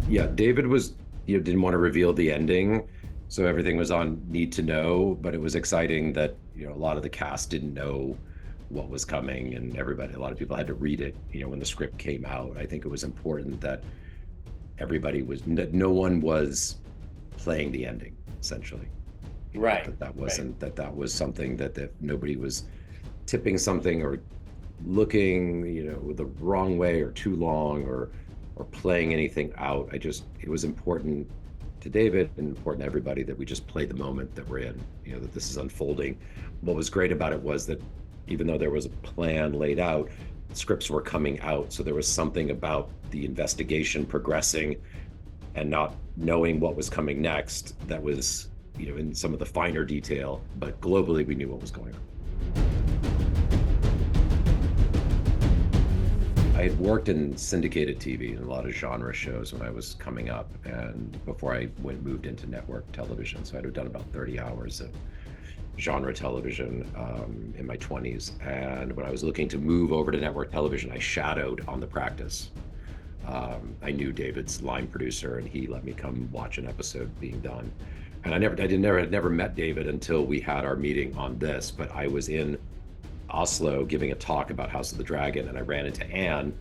Yeah, David was, didn't want to reveal the ending, so everything was on need to know, but it was exciting that, a lot of the cast didn't know what was coming, and a lot of people had to read it, when the script came out. I think it was important that no one was playing the ending, essentially. Right, That right. wasn't, that was something that nobody was tipping something or looking, the wrong way or too long or playing anything out. It was important to David and important to everybody that we just play the moment that we're in, that this is unfolding. What was great about it was that even though there was a plan laid out, scripts were coming out. So there was something about the investigation progressing and not knowing what was coming next that was, in some of the finer detail, but globally we knew what was going on. I had worked in syndicated TV and a lot of genre shows when I was coming up, and before I moved into network television. So I'd have done about 30 hours of genre television in my 20s. And when I was looking to move over to network television, I shadowed on the practice. I knew David's line producer, and he let me come watch an episode being done. And had never met David until we had our meeting on this. But I was in Oslo giving a talk about House of the Dragon, and I ran into Anne,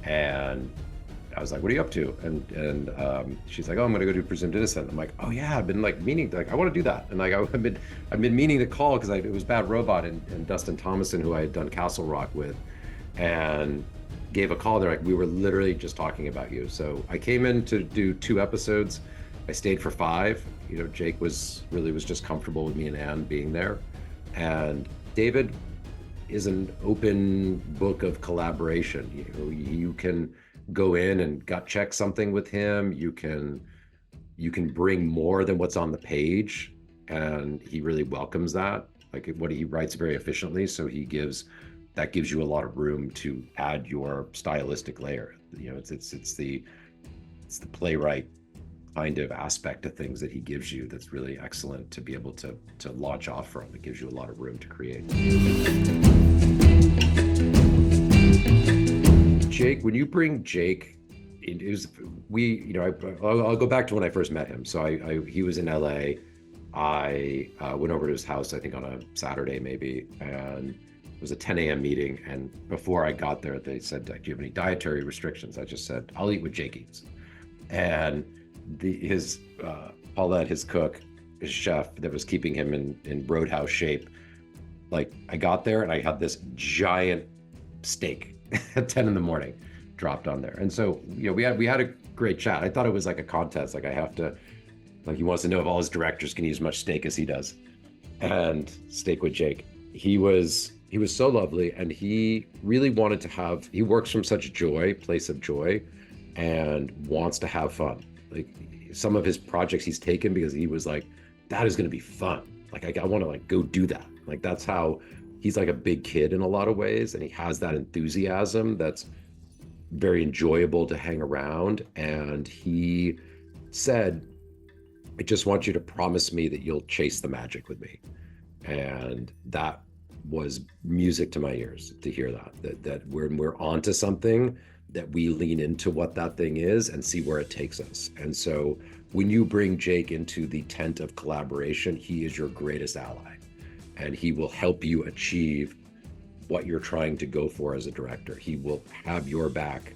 and I was like, "What are you up to?" And she's like, "Oh, I'm gonna go do Presumed Innocent." I'm like, "Oh yeah, I've been like meaning, like I want to do that." And like I've been meaning to call because it was Bad Robot and Dustin Thomason, who I had done Castle Rock with, and gave a call. They're like, "We were literally just talking about you." So I came in to do 2 episodes. I stayed for 5. Jake was just comfortable with me and Anne being there, and David is an open book of collaboration. You can go in and gut check something with him. You can bring more than what's on the page, and he really welcomes that. Like what he writes very efficiently, so that gives you a lot of room to add your stylistic layer. It's the playwright kind of aspect of things that he gives you that's really excellent to be able to launch off from. It gives you a lot of room to create. Jake, when you bring Jake, it was I'll go back to when I first met him. So he was in LA. I went over to his house, I think on a Saturday maybe, and it was a 10 a.m. meeting. And before I got there, they said, "Do you have any dietary restrictions?" I just said, "I'll eat what Jake eats." And his Paulette, his cook, his chef that was keeping him in roadhouse shape. Like I got there and I had this giant steak at 10 in the morning dropped on there. And so, we had a great chat. I thought it was like a contest. Like I have to, like he wants to know if all his directors can use as much steak as he does. And steak with Jake. He was so lovely, and he really wanted to he works from such place of joy, and wants to have fun. Like some of his projects he's taken because he was like, that is going to be fun. Like I want to like go do that. Like that's how he's like a big kid in a lot of ways, and he has that enthusiasm that's very enjoyable to hang around. And he said, "I just want you to promise me that you'll chase the magic with me." And that was music to my ears to hear that we're onto something, that we lean into what that thing is and see where it takes us. And so when you bring Jake into the tent of collaboration, he is your greatest ally, and he will help you achieve what you're trying to go for as a director. He will have your back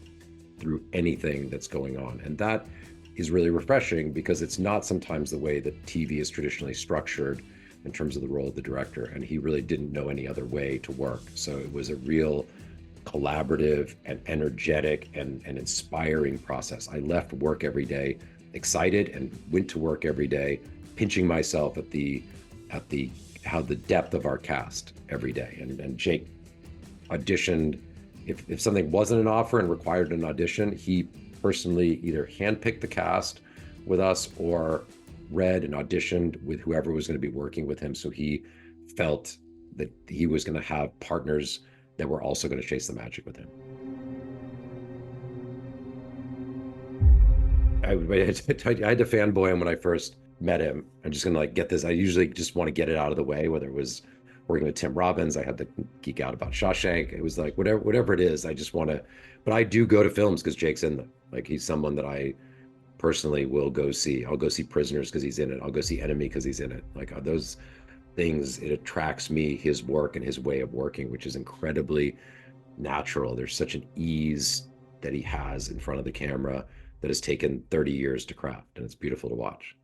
through anything that's going on. And that is really refreshing because it's not sometimes the way that TV is traditionally structured in terms of the role of the director. And he really didn't know any other way to work. So it was a real collaborative and energetic and inspiring process. I left work every day excited and went to work every day pinching myself at the how the depth of our cast every day. And Jake auditioned. If something wasn't an offer and required an audition, he personally either handpicked the cast with us or read and auditioned with whoever was going to be working with him. So he felt that he was going to have partners that were also going to chase the magic with him. I had to fanboy him when I first met him. I'm just going to like get this. I usually just want to get it out of the way, whether it was working with Tim Robbins. I had to geek out about Shawshank. It was like, whatever it is, I just want to, but I do go to films because Jake's in them. Like he's someone that I personally will go see. I'll go see Prisoners because he's in it. I'll go see Enemy because he's in it. Like those things, it attracts me, his work and his way of working, which is incredibly natural. There's such an ease that he has in front of the camera that has taken 30 years to craft, and it's beautiful to watch.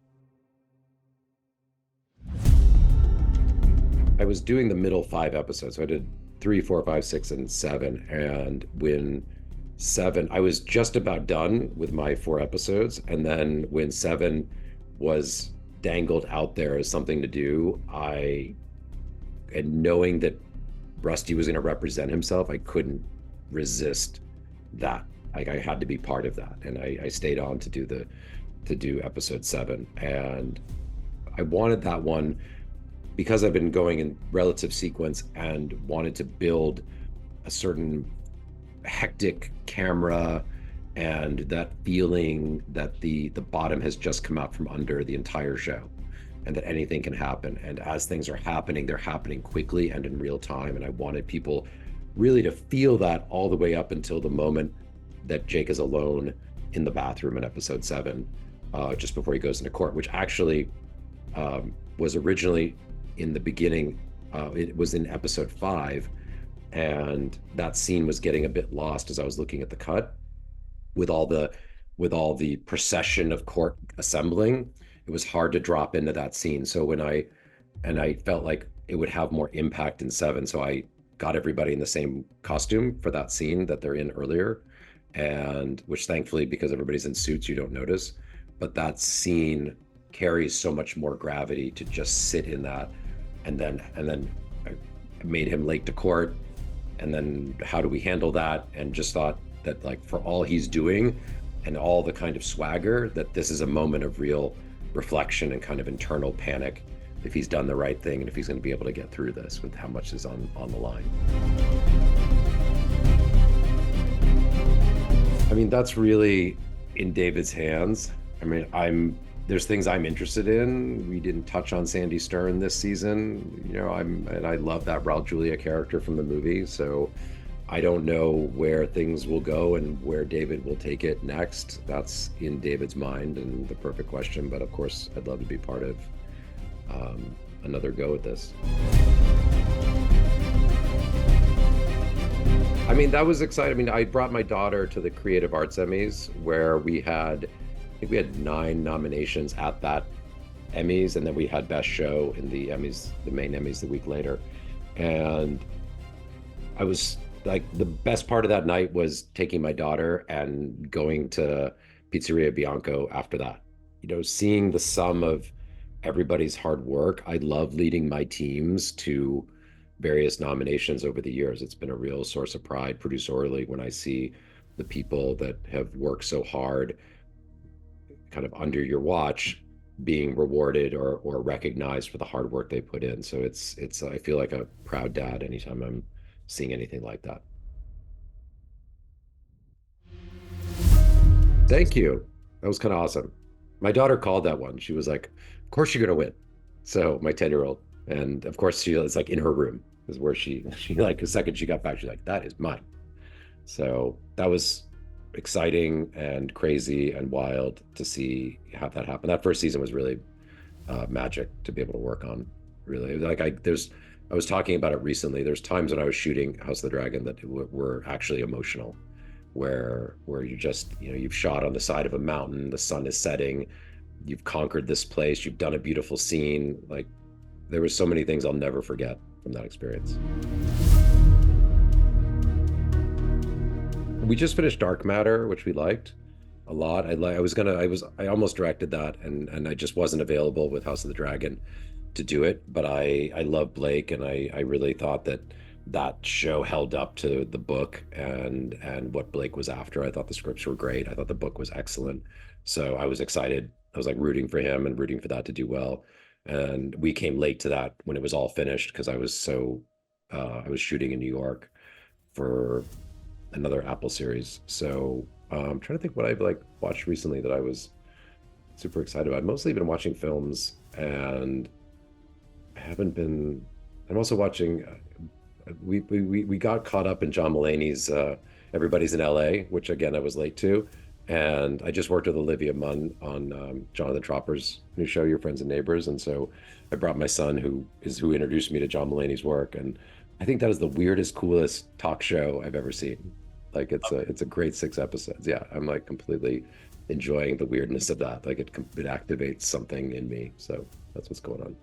I was doing the middle 5 episodes. So I did 3, 4, 5, 6, and 7. And when 7, I was just about done with my 4 episodes. And then when 7 was dangled out there as something to do, and knowing that Rusty was going to represent himself, I couldn't resist that. Like I had to be part of that. And I stayed on to do episode 7. And I wanted that one because I've been going in relative sequence and wanted to build a certain hectic camera and that feeling that the bottom has just come out from under the entire show and that anything can happen. And as things are happening, they're happening quickly and in real time. And I wanted people really to feel that all the way up until the moment that Jake is alone in the bathroom in episode 7, just before he goes into court, which actually was originally in the beginning. It was in episode 5, and that scene was getting a bit lost as I was looking at the cut with all the procession of court assembling. It was hard to drop into that scene. So I felt like it would have more impact in 7. So I got everybody in the same costume for that scene that they're in earlier, and which thankfully, because everybody's in suits, you don't notice. But that scene carries so much more gravity to just sit in that. And then I made him late to court. And then how do we handle that? And just thought that, like, for all he's doing and all the kind of swagger, that this is a moment of real reflection and kind of internal panic if he's done the right thing and if he's going to be able to get through this with how much is on the line. I mean, that's really in David's hands. I mean, there's things I'm interested in. We didn't touch on Sandy Stern this season. You know, and I love that Raul Julia character from the movie. So I don't know where things will go and where David will take it next. That's in David's mind and the perfect question. But of course, I'd love to be part of another go at this. I mean, that was exciting. I mean, I brought my daughter to the Creative Arts Emmys where I think we had 9 nominations at that Emmys, and then we had Best Show in the Emmys, the main Emmys the week later. And I was like, the best part of that night was taking my daughter and going to Pizzeria Bianco after that. You know, seeing the sum of everybody's hard work. I love leading my teams to various nominations over the years. It's been a real source of pride producerially when I see the people that have worked so hard kind of under your watch being rewarded or recognized for the hard work they put in. So it's I feel like a proud dad anytime I'm seeing anything like that. Thank you. That was kind of awesome. My daughter called that one. She was like, of course you're gonna win. So my 10-year-old, and of course she was like in her room is where she like the second she got back, she's like, that is mine. So that was exciting and crazy and wild to see how that happen. That first season was really magic to be able to work on. Really, like I was talking about it recently. There's times when I was shooting House of the Dragon that were actually emotional, where you just, you know, you've shot on the side of a mountain, the sun is setting, you've conquered this place, you've done a beautiful scene. Like there were so many things I'll never forget from that experience. We just finished Dark Matter, which we liked a lot. I almost directed that, and I just wasn't available with House of the Dragon to do it. But I love Blake, and I really thought that show held up to the book and what Blake was after. I thought the scripts were great. I thought the book was excellent. So I was excited. I was like rooting for him and rooting for that to do well. And we came late to that when it was all finished because I was shooting in New York for another Apple series. So I'm trying to think what I've like watched recently that I was super excited about. I've mostly been watching films, and I'm also watching, we got caught up in John Mulaney's Everybody's in LA, which again, I was late to. And I just worked with Olivia Munn on Jonathan Tropper's new show, Your Friends and Neighbors. And so I brought my son, who introduced me to John Mulaney's work. And I think that is the weirdest, coolest talk show I've ever seen. Like it's a great 6 episodes. Yeah, I'm like completely enjoying the weirdness of that. Like it activates something in me. So that's what's going on.